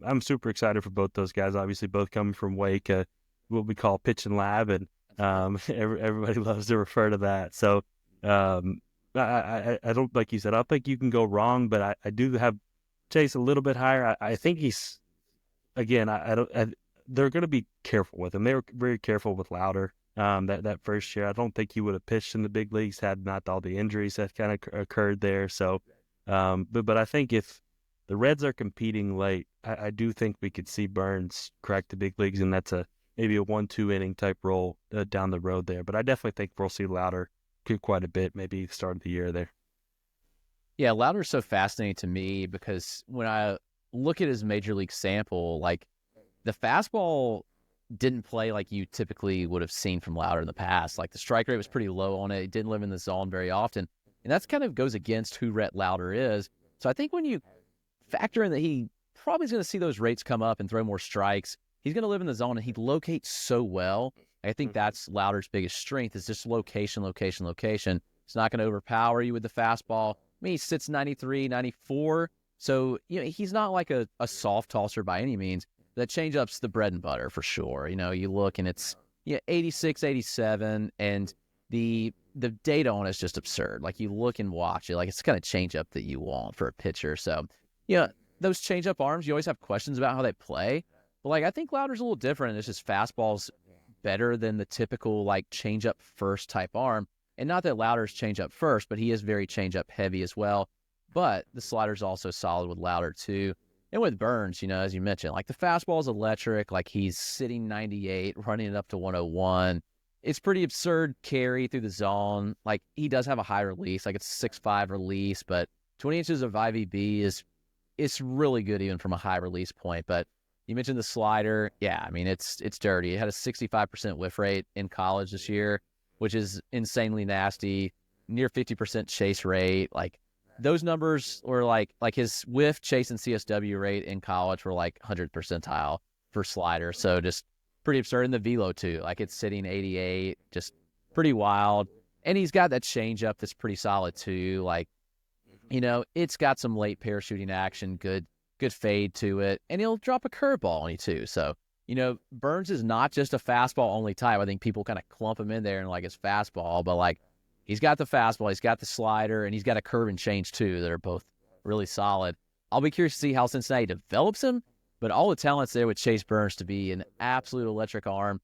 I'm super excited for both those guys. Obviously, both coming from Wake, what we call pitch and lab, and everybody loves to refer to that. So um, I don't, like you said, I don't think you can go wrong, but I do have Chase a little bit higher. I think he's, again, I don't. They're going to be careful with him. They were very careful with Lowder. That first year, I don't think he would have pitched in the big leagues had not all the injuries that kind of occurred there. So, but I think if the Reds are competing late, I do think we could see Burns crack the big leagues, and that's maybe a 1-2 inning type role down the road there. But I definitely think we'll see Lowder quite a bit, maybe the start of the year there. Yeah, Lowder's so fascinating to me because when I look at his major league sample, like the fastball didn't play like you typically would have seen from Lowder in the past. Like the strike rate was pretty low on it. He didn't live in the zone very often. And that's kind of goes against who Rhett Lowder is. So I think when you factor in that he probably is going to see those rates come up and throw more strikes, he's going to live in the zone and he locates so well. I think that's Lowder's biggest strength is just location, location, location. It's not going to overpower you with the fastball. I mean, he sits 93, 94. So, he's not like a soft tosser by any means. That changeup's the bread and butter for sure. You look and it's 86, 87, and the data on it's just absurd. Like you look and watch it, like it's the kind of changeup that you want for a pitcher. So, those changeup arms, you always have questions about how they play. But like I think Lowder's a little different. It's just fastball's better than the typical like changeup first type arm. And not that Lowder's changeup first, but he is very changeup heavy as well. But the slider's also solid with Lowder too. And with Burns, as you mentioned, like the fastball is electric, like he's sitting 98, running it up to 101. It's pretty absurd carry through the zone. Like he does have a high release, like it's 6.5 release, but 20 inches of IVB it's really good even from a high release point. But you mentioned the slider. Yeah, I mean, it's dirty. It had a 65% whiff rate in college this year, which is insanely nasty, near 50% chase rate. Like those numbers were like his whiff, chase, and CSW rate in college were like 100th percentile for slider. So just pretty absurd. In the velo too, like it's sitting 88, just pretty wild. And he's got that changeup that's pretty solid too. Like, it's got some late parachuting action, good fade to it, and he'll drop a curveball on you too. So, Burns is not just a fastball only type. I think people kind of clump him in there and like it's fastball, but like he's got the fastball, he's got the slider, and he's got a curve and change too that are both really solid. I'll be curious to see how Cincinnati develops him, but all the talent's there with Chase Burns to be an absolute electric arm.